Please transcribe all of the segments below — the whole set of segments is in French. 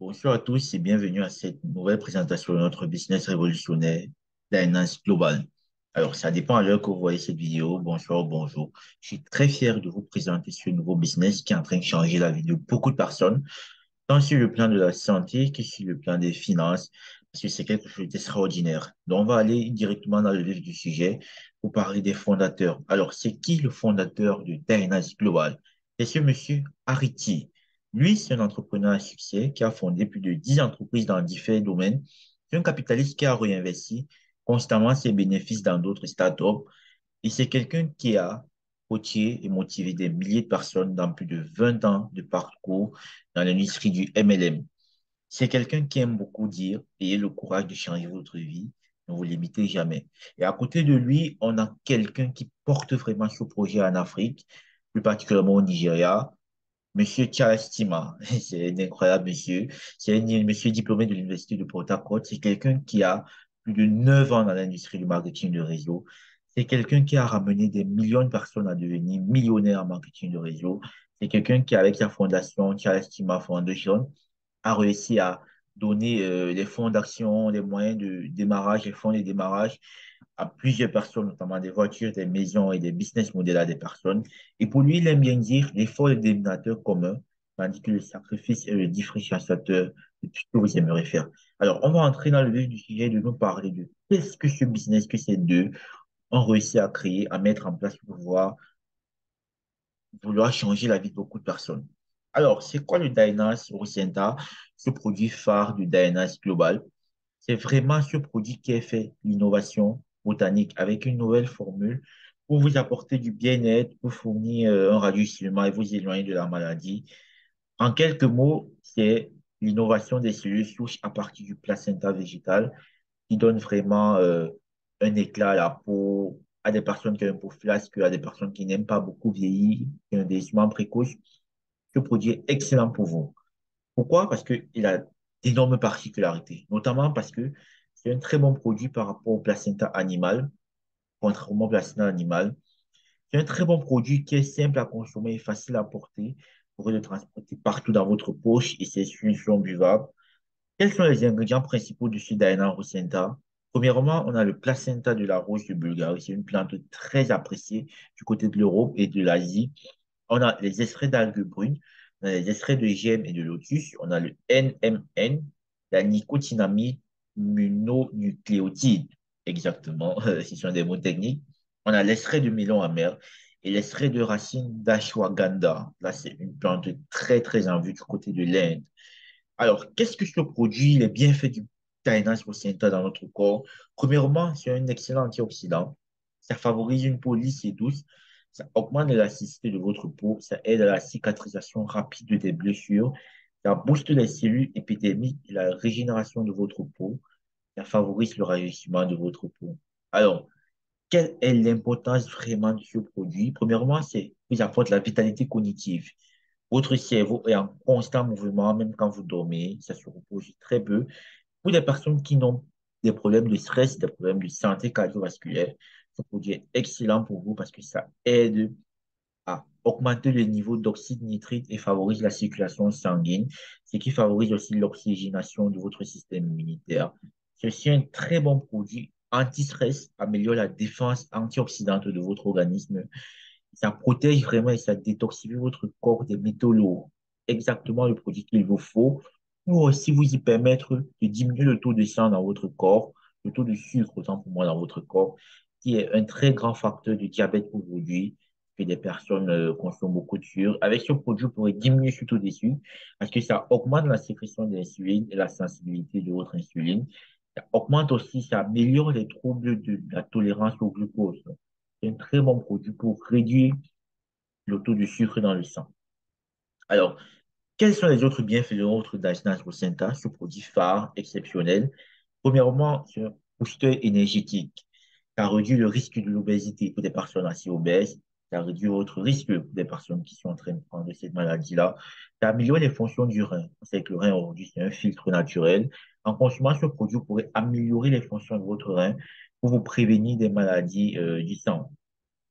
Bonjour à tous et bienvenue à cette nouvelle présentation de notre business révolutionnaire, Dynance Global. Alors, ça dépend à l'heure que vous voyez cette vidéo. Bonsoir ou bonjour. Je suis très fier de vous présenter ce nouveau business qui est en train de changer la vie de beaucoup de personnes, tant sur le plan de la santé que sur le plan des finances, parce que c'est quelque chose d'extraordinaire. Donc, on va aller directement dans le vif du sujet pour parler des fondateurs. Alors, c'est qui le fondateur de Dynance Global? C'est ce monsieur Ariti. Lui, c'est un entrepreneur à succès qui a fondé plus de 10 entreprises dans différents domaines. C'est un capitaliste qui a réinvesti constamment ses bénéfices dans d'autres startups. Et c'est quelqu'un qui a coaché et motivé des milliers de personnes dans plus de 20 ans de parcours dans l'industrie du MLM. C'est quelqu'un qui aime beaucoup dire, ayez le courage de changer votre vie, ne vous limitez jamais. Et à côté de lui, on a quelqu'un qui porte vraiment ce projet en Afrique, plus particulièrement au Nigeria, Monsieur Charles Tima. C'est un incroyable monsieur. C'est un monsieur diplômé de l'Université de Port Harcourt. C'est quelqu'un qui a plus de 9 ans dans l'industrie du marketing de réseau. C'est quelqu'un qui a ramené des millions de personnes à devenir millionnaires en marketing de réseau. C'est quelqu'un qui, avec sa fondation, Charles Tima Foundation, a réussi à donner les fonds d'action, les moyens de démarrage, les fonds de démarrage à plusieurs personnes, notamment des voitures, des maisons et des business models à des personnes. Et pour lui, il aime bien dire l'effort est le dénominateur commun, tandis que le sacrifice est le différenciateur de tout ce que vous aimeriez faire. Alors, on va entrer dans le vif du sujet de nous parler de qu'est-ce que ce business que ces deux ont réussi à créer, à mettre en place pour pouvoir vouloir changer la vie de beaucoup de personnes. Alors, c'est quoi le Dynas Rosenta, ce produit phare du Dynas Global? C'est vraiment ce produit qui est fait l'innovation botanique avec une nouvelle formule pour vous apporter du bien-être, pour fournir un radioisolement et vous éloigner de la maladie. En quelques mots, c'est l'innovation des cellules souches à partir du placenta végétal qui donne vraiment un éclat à la peau, à des personnes qui ont une peau flasque, à des personnes qui n'aiment pas beaucoup vieillir, qui ont des vieillissement précoce. Ce produit est excellent pour vous. Pourquoi? Parce qu'il a d'énormes particularités, notamment parce que c'est un très bon produit par rapport au placenta animal, contrairement au placenta animal. C'est un très bon produit qui est simple à consommer et facile à porter. Vous pouvez le transporter partout dans votre poche et c'est une solution buvable. Quels sont les ingrédients principaux de ce Diana Rosenta? Premièrement, on a le placenta de la rose de Bulgarie. C'est une plante très appréciée du côté de l'Europe et de l'Asie. On a les extraits d'algues brunes, on a les extraits de gemme et de lotus, on a le NMN, la nicotinamide mononucléotide. Exactement, ce sont des mots techniques. On a l'extrait de melon amer et l'extrait de racine d'ashwagandha. Là, c'est une plante très, très en vue du côté de l'Inde. Alors, qu'est-ce que ce produit, les bienfaits du Tainas placenta dans notre corps? Premièrement, c'est un excellent antioxydant. Ça favorise une peau lisse et douce. Ça augmente l'élasticité de votre peau. Ça aide à la cicatrisation rapide des blessures. Ça booste les cellules épidermiques et la régénération de votre peau. Ça favorise le rajeunissement de votre peau. Alors, quelle est l'importance vraiment de ce produit? Premièrement, c'est qu'il apporte la vitalité cognitive. Votre cerveau est en constant mouvement, même quand vous dormez, ça se repose très peu. Pour les personnes qui ont des problèmes de stress, des problèmes de santé cardiovasculaire, ce produit est excellent pour vous parce que ça aide à augmenter le niveau d'oxyde nitrite et favorise la circulation sanguine, ce qui favorise aussi l'oxygénation de votre système immunitaire. Ceci est un très bon produit anti-stress, améliore la défense antioxydante de votre organisme. Ça protège vraiment et ça détoxifie votre corps des métaux lourds. Exactement le produit qu'il vous faut pour aussi vous y permettre de diminuer le taux de sang dans votre corps, le taux de sucre, autant pour moi, dans votre corps, qui est un très grand facteur de diabète aujourd'hui, que des personnes consomment beaucoup de sucre. Avec ce produit, vous pourrez diminuer ce taux de sucre parce que ça augmente la sécrétion d'insuline et la sensibilité de votre insuline. Ça augmente aussi, ça améliore les troubles de la tolérance au glucose. C'est un très bon produit pour réduire le taux de sucre dans le sang. Alors, quels sont les autres bienfaits de notre Daiichi Placenta, ce produit phare exceptionnel? Premièrement, c'est un booster énergétique. Ça réduit le risque de l'obésité pour des personnes assez obèses. Ça réduit votre risque pour des personnes qui sont en train de prendre cette maladie-là. Ça améliore les fonctions du rein. On sait que le rein, aujourd'hui, c'est un filtre naturel. En consommant ce produit, vous pourrez améliorer les fonctions de votre rein pour vous prévenir des maladies du sang.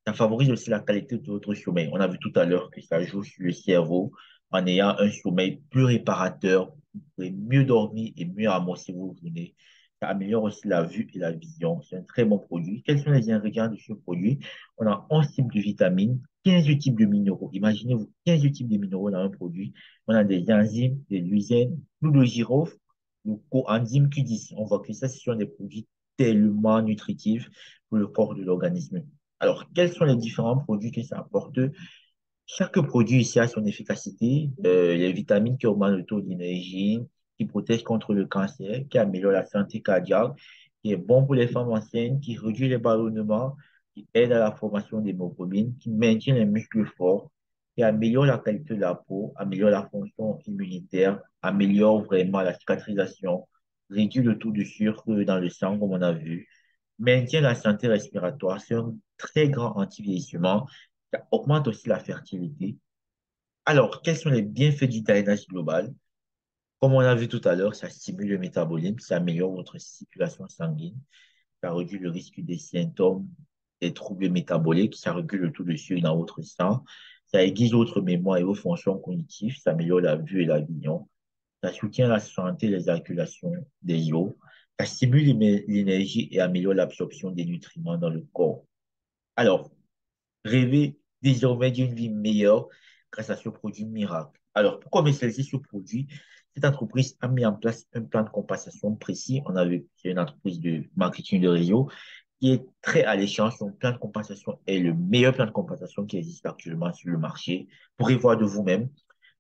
Ça favorise aussi la qualité de votre sommeil. On a vu tout à l'heure que ça joue sur le cerveau en ayant un sommeil plus réparateur, pourrez mieux dormir et mieux amorcer vos journées. Ça améliore aussi la vue et la vision. C'est un très bon produit. Quels sont les ingrédients de ce produit? On a 11 types de vitamines, 15 types de minéraux. Imaginez-vous 15 types de minéraux dans un produit. On a des enzymes, des lysines, l'huile de girofle, le coenzyme Q10. On voit que ça, ce sont des produits tellement nutritifs pour le corps de l'organisme. Alors, quels sont les différents produits que ça apporte? Chaque produit ici a son efficacité. Les vitamines qui augmentent le taux d'énergie, qui protègent contre le cancer, qui améliorent la santé cardiaque, qui est bon pour les femmes enceintes, qui réduit les ballonnements, qui aide à la formation d'hémoglobine, qui maintient les muscles forts, qui améliore la qualité de la peau, améliore la fonction immunitaire, améliore vraiment la cicatrisation, réduit le taux de sucre dans le sang, comme on a vu, maintient la santé respiratoire. C'est un très grand anti-vieillissement. Ça augmente aussi la fertilité. Alors, quels sont les bienfaits du drainage global? Comme on a vu tout à l'heure, ça stimule le métabolisme, ça améliore votre circulation sanguine, ça réduit le risque des symptômes des troubles métaboliques, ça régule le taux de sucre dans votre sang, ça aiguise votre mémoire et vos fonctions cognitives, ça améliore la vue et la vision, ça soutient la santé et les circulations des os, ça stimule l'énergie et améliore l'absorption des nutriments dans le corps. Alors, rêver désormais d'une vie meilleure grâce à ce produit miracle. Alors, pour commercialiser ce produit, cette entreprise a mis en place un plan de compensation précis. C'est une entreprise de marketing de réseau qui est très alléchant. Son plan de compensation est le meilleur plan de compensation qui existe actuellement sur le marché. Vous pourrez voir de vous-même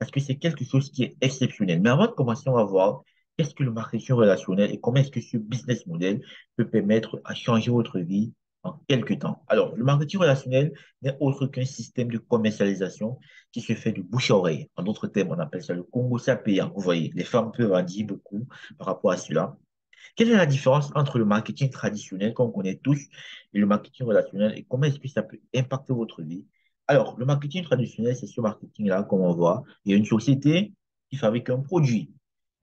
parce que c'est quelque chose qui est exceptionnel. Mais avant de commencer, on va voir qu'est-ce que le marketing relationnel et comment est-ce que ce business model peut permettre à changer votre vie en quelques temps. Alors, le marketing relationnel n'est autre qu'un système de commercialisation qui se fait de bouche à oreille. En d'autres termes, on appelle ça le Congo payant. Vous voyez, les femmes peuvent en dire beaucoup par rapport à cela. Quelle est la différence entre le marketing traditionnel qu'on connaît tous et le marketing relationnel et comment est-ce que ça peut impacter votre vie? Alors, le marketing traditionnel, c'est ce marketing-là, comme on voit. Il y a une société qui fabrique un produit.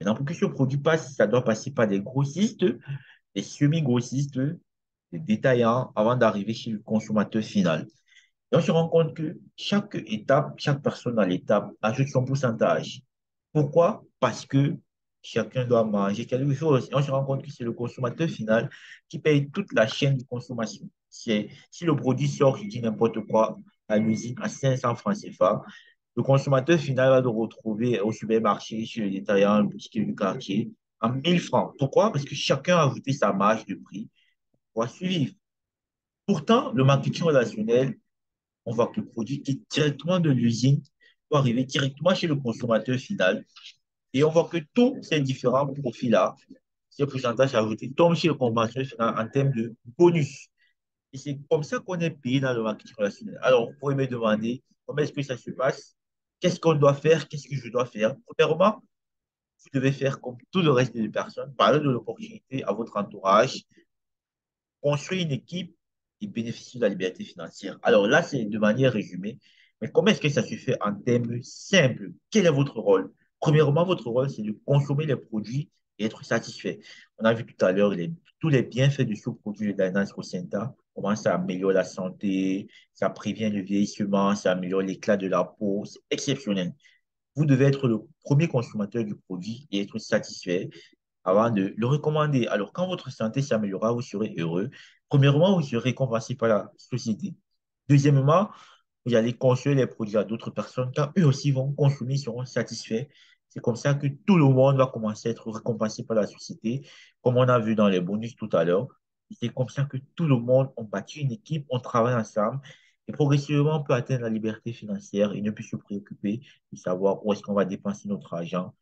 Maintenant, pour que ce produit passe, ça doit passer par des grossistes, des semi-grossistes, des détaillants avant d'arriver chez le consommateur final. Et on se rend compte que chaque étape, chaque personne dans l'étape ajoute son pourcentage. Pourquoi? Parce que chacun doit manger quelque chose. Et on se rend compte que c'est le consommateur final qui paye toute la chaîne de consommation. Si le produit sort, je dis n'importe quoi, à l'usine à 500 francs CFA, le consommateur final va le retrouver au supermarché, chez le détaillant, le boutique du quartier, à 1000 francs. Pourquoi? Parce que chacun a ajouté sa marge de prix pour suivre. Pourtant, le marketing relationnel, on voit que le produit qui est directement de l'usine doit arriver directement chez le consommateur final. Et on voit que tous ces différents profils-là, ces pourcentages ajoutés, tombent chez le consommateur final en termes de bonus. Et c'est comme ça qu'on est payé dans le marketing relationnel. Alors, vous pouvez me demander comment est-ce que ça se passe? Qu'est-ce qu'on doit faire? Qu'est-ce que je dois faire? Premièrement, vous devez faire comme tout le reste des personnes, parler de l'opportunité à votre entourage, construire une équipe et bénéficier de la liberté financière. Alors là, c'est de manière résumée. Mais comment est-ce que ça se fait en termes simples? Quel est votre rôle? Premièrement, votre rôle, c'est de consommer les produits et être satisfait. On a vu tout à l'heure tous les bienfaits de ce produit de Dynance Rosenta, comment ça améliore la santé, ça prévient le vieillissement, ça améliore l'éclat de la peau, c'est exceptionnel. Vous devez être le premier consommateur du produit et être satisfait avant de le recommander. Alors, quand votre santé s'améliorera, vous serez heureux. Premièrement, vous serez récompensé par la société. Deuxièmement, vous allez construire les produits à d'autres personnes. Quand eux aussi vont consommer, ils seront satisfaits. C'est comme ça que tout le monde va commencer à être récompensé par la société, comme on a vu dans les bonus tout à l'heure. C'est comme ça que tout le monde, on bâtit une équipe, on travaille ensemble et progressivement, on peut atteindre la liberté financière et ne plus se préoccuper de savoir où est-ce qu'on va dépenser notre argent.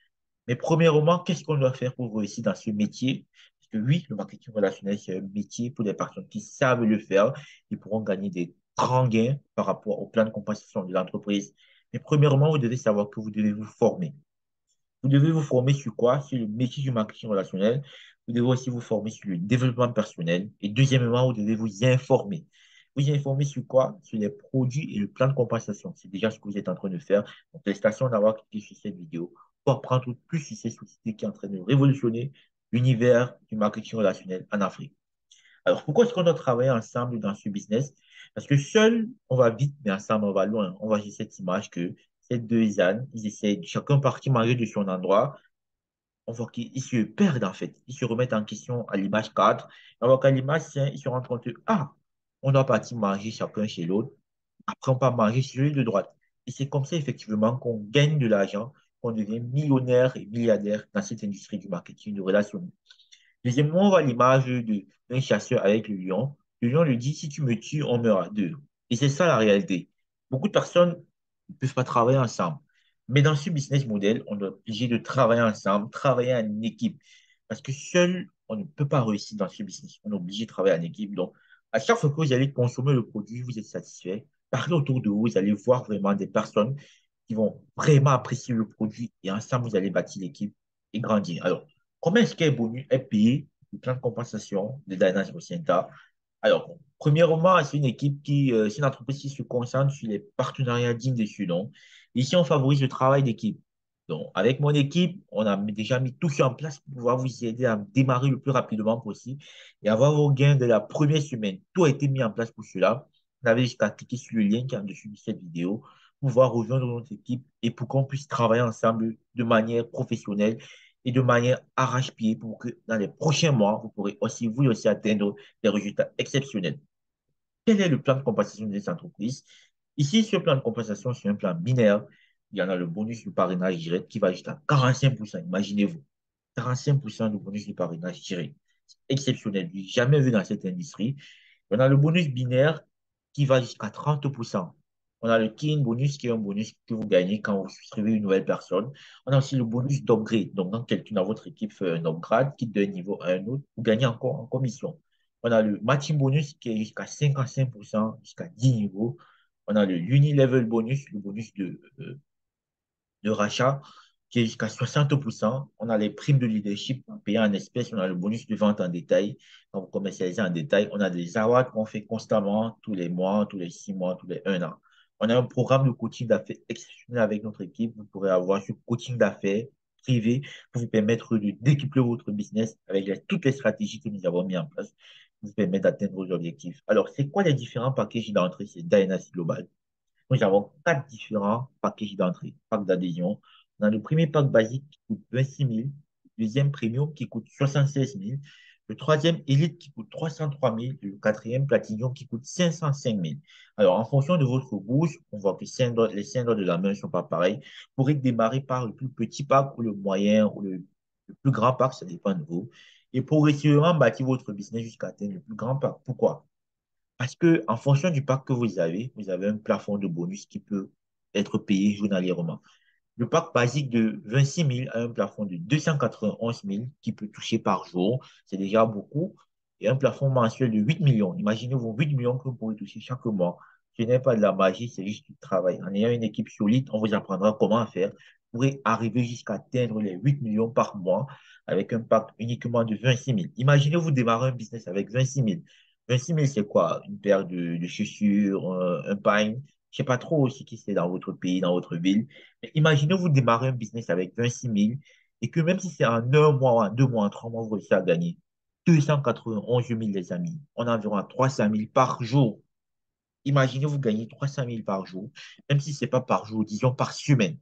Mais premièrement, qu'est-ce qu'on doit faire pour réussir dans ce métier? Parce que oui, le marketing relationnel, c'est un métier pour des personnes qui savent le faire. Ils pourront gagner des grands gains par rapport au plan de compensation de l'entreprise. Mais premièrement, vous devez savoir que vous devez vous former. Vous devez vous former sur quoi? Sur le métier du marketing relationnel. Vous devez aussi vous former sur le développement personnel. Et deuxièmement, vous devez vous informer. Vous informer sur quoi? Sur les produits et le plan de compensation. C'est déjà ce que vous êtes en train de faire. Donc, félicitations d'avoir cliqué sur cette vidéo pour apprendre plus sur cette société qui est en train de révolutionner l'univers du marketing relationnel en Afrique. Alors, pourquoi est-ce qu'on doit travailler ensemble dans ce business? Parce que seul, on va vite, mais ensemble, on va loin. On voit sur cette image que ces deux ânes, ils essaient de chacun partir manger de son endroit. on voit qu'ils se perdent en fait. Ils se remettent en question à l'image 4. Alors qu'à l'image 5, ils se rendent compte que, ah, on doit partir manger chacun chez l'autre. Après, on peut manger sur l'île de droite. Et c'est comme ça, effectivement, qu'on gagne de l'argent, qu'on devient millionnaire et milliardaire dans cette industrie du marketing, de relations. Deuxièmement, on voit l'image d'un chasseur avec le lion. Le lion lui dit, si tu me tues, on meurt à deux. Et c'est ça la réalité. Beaucoup de personnes ne peuvent pas travailler ensemble. Mais dans ce business model, on est obligé de travailler ensemble, travailler en équipe. Parce que seul, on ne peut pas réussir dans ce business. On est obligé de travailler en équipe. Donc, à chaque fois que vous allez consommer le produit, vous êtes satisfait. Parlez autour de vous, vous allez voir vraiment des personnes qui vont vraiment apprécier le produit. Et ensemble, vous allez bâtir l'équipe et grandir. Alors, comment est-ce qu'un bonus est payé? Le plan de compensation de Dynasty Rocenta. Alors, premièrement, c'est une équipe c'est une entreprise qui se concentre sur les partenariats dignes de ce nom. Ici, on favorise le travail d'équipe. Donc, avec mon équipe, on a déjà mis tout ça en place pour pouvoir vous aider à démarrer le plus rapidement possible et avoir vos gains de la première semaine. Tout a été mis en place pour cela. Vous avez juste à cliquer sur le lien qui est en dessous de cette vidéo pour pouvoir rejoindre notre équipe et pour qu'on puisse travailler ensemble de manière professionnelle et de manière arrache-pied pour que dans les prochains mois, vous pourrez aussi, vous aussi, atteindre des résultats exceptionnels. Quel est le plan de compensation des entreprises? Ici, ce plan de compensation, c'est un plan binaire. Il y en a le bonus du parrainage direct qui va jusqu'à 45%. Imaginez-vous, 45% de bonus du parrainage direct. C'est exceptionnel, jamais vu dans cette industrie. On a le bonus binaire qui va jusqu'à 30%. On a le King bonus qui est un bonus que vous gagnez quand vous souscrivez une nouvelle personne. On a aussi le bonus d'upgrade. Donc, quand quelqu'un dans votre équipe fait un upgrade, quitte d'un niveau à un autre, vous gagnez encore en commission. On a le matching bonus qui est jusqu'à 55%, jusqu'à 10 niveaux. On a le Unilevel bonus, le bonus de rachat qui est jusqu'à 60%. On a les primes de leadership payées en espèces. On a le bonus de vente en détail. Quand vous commercialisez en détail, on a des awards qu'on fait constamment tous les mois, tous les 6 mois, tous les 1 an. On a un programme de coaching d'affaires exceptionnel avec notre équipe. Vous pourrez avoir ce coaching d'affaires privé pour vous permettre de décupler votre business avec toutes les stratégies que nous avons mis en place pour vous permettre d'atteindre vos objectifs. Alors, c'est quoi les différents packages d'entrée chez Dynasty Global? Nous avons quatre différents packages d'entrée, pack d'adhésion. On a le premier pack basique qui coûte 26 000, le deuxième premium qui coûte 76 000, le troisième élite qui coûte 303 000 et le quatrième platinum qui coûte 505 000. Alors, en fonction de votre bourse, on voit que les cylindres de la main ne sont pas pareils. Vous pourrez démarrer par le plus petit pack ou le moyen ou le plus grand pack, ça dépend de vous. Et progressivement bâtir votre business jusqu'à atteindre le plus grand pack. Pourquoi? Parce que en fonction du pack que vous avez un plafond de bonus qui peut être payé journalièrement. Le pack basique de 26 000 a un plafond de 291 000 qui peut toucher par jour. C'est déjà beaucoup. Et un plafond mensuel de 8 millions. Imaginez-vous 8 millions que vous pourrez toucher chaque mois. Ce n'est pas de la magie, c'est juste du travail. En ayant une équipe solide, on vous apprendra comment faire. Vous pourrez arriver jusqu'à atteindre les 8 millions par mois avec un pack uniquement de 26 000. Imaginez-vous démarrer un business avec 26 000. 26 000, c'est quoi? Une paire de chaussures, un pain. Je ne sais pas trop aussi qui c'est dans votre pays, dans votre ville. Mais imaginez vous démarrer un business avec 26 000 et que même si c'est en un mois, en 2 mois, en 3 mois, vous réussissez à gagner 291 000, les amis. On a environ 300 000 par jour. Imaginez vous gagner 300 000 par jour, même si ce n'est pas par jour, disons par semaine.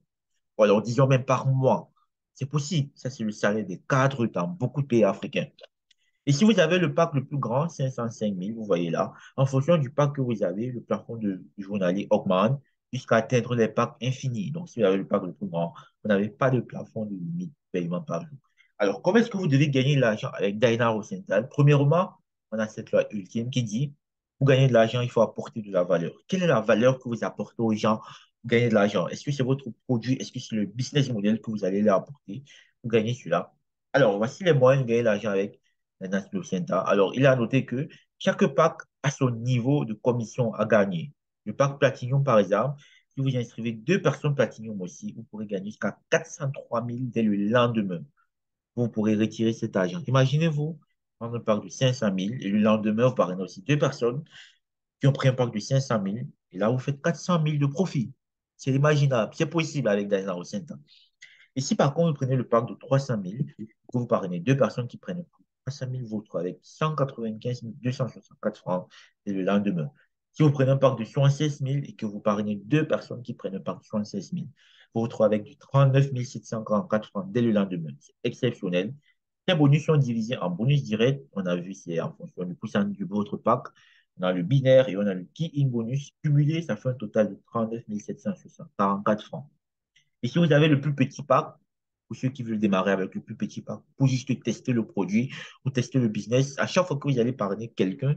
Ou alors disons même par mois. C'est possible. Ça, c'est le salaire des cadres dans beaucoup de pays africains. Et si vous avez le pack le plus grand, 505 000, vous voyez là, en fonction du pack que vous avez, le plafond de journalier augmente jusqu'à atteindre les packs infinis. Donc, si vous avez le pack le plus grand, vous n'avez pas de plafond de limite de paiement par jour. Alors, comment est-ce que vous devez gagner de l'argent avec Dynaro Central? Premièrement, on a cette loi ultime qui dit, pour gagner de l'argent, il faut apporter de la valeur. Quelle est la valeur que vous apportez aux gens pour gagner de l'argent? Est-ce que c'est votre produit? Est-ce que c'est le business model que vous allez leur apporter pour gagner cela? Alors, voici les moyens de gagner de l'argent avec Nancy Lucenta. Alors, il a noté que chaque pack a son niveau de commission à gagner. Le pack Platinum, par exemple, si vous inscrivez deux personnes Platinum aussi, vous pourrez gagner jusqu'à 403 000 dès le lendemain. Vous pourrez retirer cet argent. Imaginez-vous prendre un pack de 500 000 et le lendemain, vous parrainez aussi deux personnes qui ont pris un pack de 500 000 et là, vous faites 400 000 de profit. C'est imaginable, c'est possible avec Daniela Rosenta. Et si par contre, vous prenez le pack de 300 000, que vous parrainez deux personnes qui prennent 300 000 vôtres avec 195 264 francs et le lendemain. Si vous prenez un pack de 76 000 et que vous parrainez deux personnes qui prennent un pack de 76 000, vous vous retrouvez avec du 39 744 francs dès le lendemain. C'est exceptionnel. Les bonus sont divisés en bonus direct. On a vu, c'est en fonction du pourcentage de votre pack. On a le binaire et on a le key-in bonus. Cumulé, ça fait un total de 39 744 francs. Et si vous avez le plus petit pack, pour ceux qui veulent démarrer avec le plus petit pack, pour juste tester le produit ou tester le business, à chaque fois que vous allez parrainer quelqu'un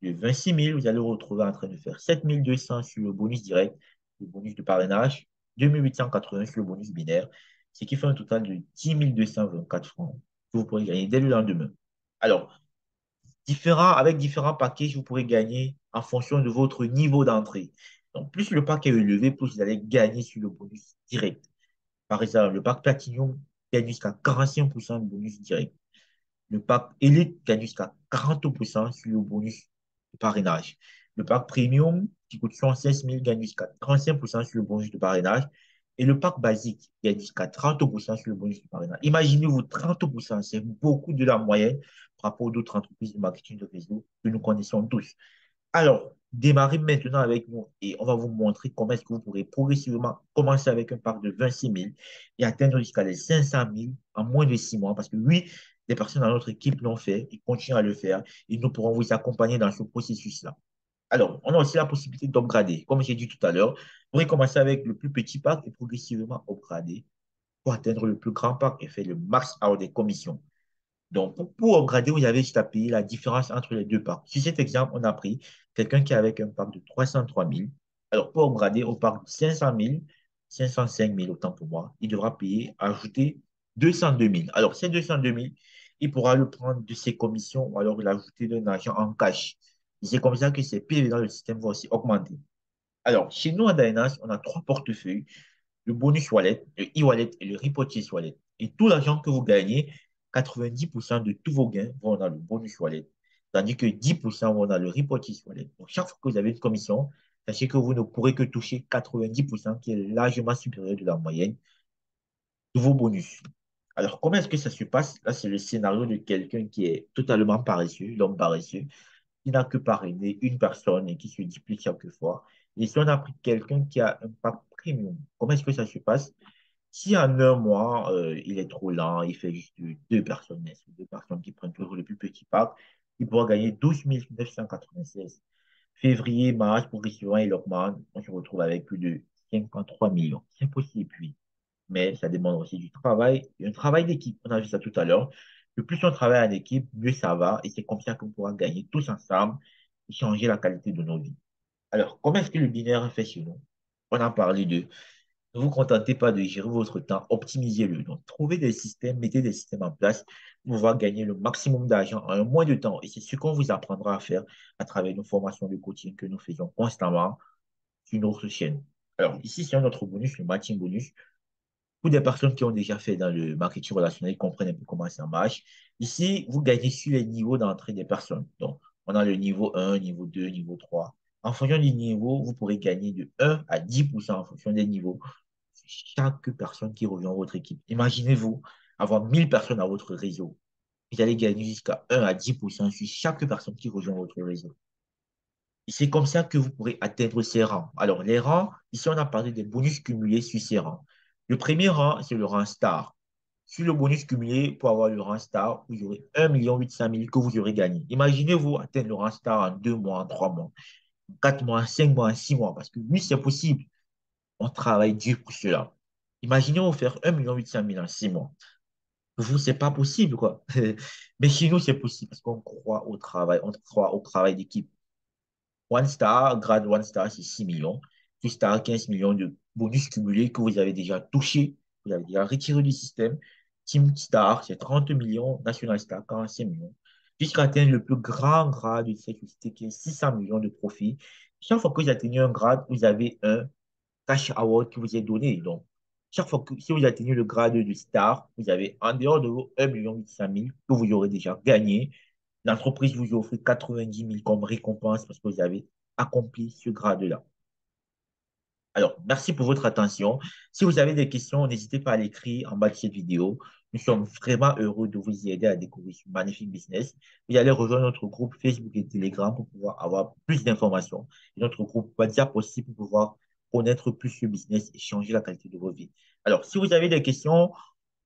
de 26 000, vous allez vous retrouver en train de faire 7 200 sur le bonus direct, le bonus de parrainage, 2 880 sur le bonus binaire, ce qui fait un total de 10 224 francs que vous pourrez gagner dès le lendemain. Alors, avec différents packages, vous pourrez gagner en fonction de votre niveau d'entrée. Donc, plus le pack est élevé, plus vous allez gagner sur le bonus direct. Par exemple, le pack Platinum gagne jusqu'à 45% de bonus direct. Le pack Elite gagne jusqu'à 40% sur le bonus de parrainage. Le pack Premium, qui coûte 116 000, gagne jusqu'à 35% sur le bonus de parrainage. Et le pack basique gagne jusqu'à 30% sur le bonus de parrainage. Imaginez-vous, 30%, c'est beaucoup de la moyenne par rapport aux autres entreprises de marketing de réseau que nous connaissons tous. Alors, démarrez maintenant avec nous et on va vous montrer comment est-ce que vous pourrez progressivement commencer avec un parc de 26 000 et atteindre jusqu'à les 500 000 en moins de 6 mois. Parce que oui, des personnes dans notre équipe l'ont fait, ils continuent à le faire et nous pourrons vous accompagner dans ce processus-là. Alors, on a aussi la possibilité d'upgrader. Comme j'ai dit tout à l'heure, vous pourrez commencer avec le plus petit pack et progressivement upgrader pour atteindre le plus grand pack et faire le max out des commissions. Donc, pour upgrader, vous avez juste à payer la différence entre les deux packs. Sur cet exemple, on a pris quelqu'un qui est avec un pack de 303 000. Alors, pour upgrader au pack de 500 000, 505 000 autant pour moi, il devra payer, ajouter 202 000. Alors, ces 202 000, il pourra le prendre de ses commissions ou alors l'ajouter d'un argent en cash. Et c'est comme ça que ses PV dans le système vont aussi augmenter. Alors, chez nous à Dynas, on a trois portefeuilles, le bonus wallet, le e-wallet et le repurchase wallet. Et tout l'argent que vous gagnez, 90% de tous vos gains vont dans le bonus wallet, tandis que 10% vont dans le repurchase wallet. Donc, chaque fois que vous avez une commission, sachez que vous ne pourrez que toucher 90% qui est largement supérieur de la moyenne de vos bonus. Alors, comment est-ce que ça se passe? Là, c'est le scénario de quelqu'un qui est totalement paresseux, l'homme paresseux, qui n'a que parrainé une personne et qui se duplique chaque fois. Et si on a pris quelqu'un qui a un pack premium, comment est-ce que ça se passe? Si en un mois, il est trop lent, il fait juste deux personnes, mais c'est deux personnes qui prennent toujours le plus petit pack, il pourra gagner 12 996. Février, mars, progressivement, il augmente. On se retrouve avec plus de 53 millions. C'est possible, oui. Mais ça demande aussi du travail, et un travail d'équipe. On a vu ça tout à l'heure. Le plus on travaille en équipe, mieux ça va. Et c'est comme ça qu'on pourra gagner tous ensemble et changer la qualité de nos vies. Alors, comment est-ce que le binaire fait chez nous? On a parlé de ne vous contentez pas de gérer votre temps, optimisez-le. Donc, trouvez des systèmes, mettez des systèmes en place pour pouvoir gagner le maximum d'argent en un moins de temps. Et c'est ce qu'on vous apprendra à faire à travers nos formations de coaching que nous faisons constamment sur notre chaîne. Alors, ici, c'est un autre bonus, le matching bonus. Pour des personnes qui ont déjà fait dans le marketing relationnel, ils comprennent un peu comment ça marche. Ici, vous gagnez sur les niveaux d'entrée des personnes. Donc, on a le niveau 1, niveau 2, niveau 3. En fonction du niveau, vous pourrez gagner de 1 à 10% en fonction des niveaux chaque personne qui rejoint votre équipe. Imaginez-vous avoir 1000 personnes à votre réseau. Vous allez gagner jusqu'à 1 à 10% sur chaque personne qui rejoint votre réseau. Et c'est comme ça que vous pourrez atteindre ces rangs. Alors, les rangs, ici, on a parlé des bonus cumulés sur ces rangs. Le premier rang, c'est le rang star. Sur le bonus cumulé, pour avoir le rang star, vous aurez 1 800 000 que vous aurez gagné. Imaginez-vous atteindre le rang star en 2 mois, en 3 mois, en 4 mois, en 5 mois, en 6 mois. Parce que oui, c'est possible. On travaille dur pour cela. Imaginez vous faire 1 800 000 en 6 mois. Pour vous, c'est pas possible, quoi. Mais chez nous, c'est possible parce qu'on croit au travail, on croit au travail d'équipe. One Star, grade One Star, c'est 6 millions. Two Star, 15 millions de bonus cumulés que vous avez déjà touchés, vous avez déjà retiré du système. Team Star, c'est 30 millions. National Star, 45 millions. Jusqu'à atteindre le plus grand grade de cette société qui est 600 millions de profits. Chaque fois que vous atteignez un grade, vous avez un cash award qui vous est donné. Donc, chaque fois que si vous atteignez le grade de star, vous avez en dehors de vos 1 800 000 que vous aurez déjà gagné, l'entreprise vous offre 90 000 comme récompense parce que vous avez accompli ce grade-là. Alors, merci pour votre attention. Si vous avez des questions, n'hésitez pas à l'écrire en bas de cette vidéo. Nous sommes vraiment heureux de vous y aider à découvrir ce magnifique business. Vous allez rejoindre notre groupe Facebook et Telegram pour pouvoir avoir plus d'informations. Et notre groupe WhatsApp aussi pour pouvoir connaître plus ce business et changer la qualité de votre vie. Alors, si vous avez des questions,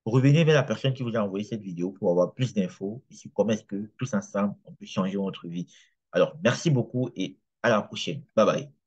revenez vers la personne qui vous a envoyé cette vidéo pour avoir plus d'infos et sur comment est-ce que tous ensemble, on peut changer notre vie. Alors, merci beaucoup et à la prochaine. Bye bye.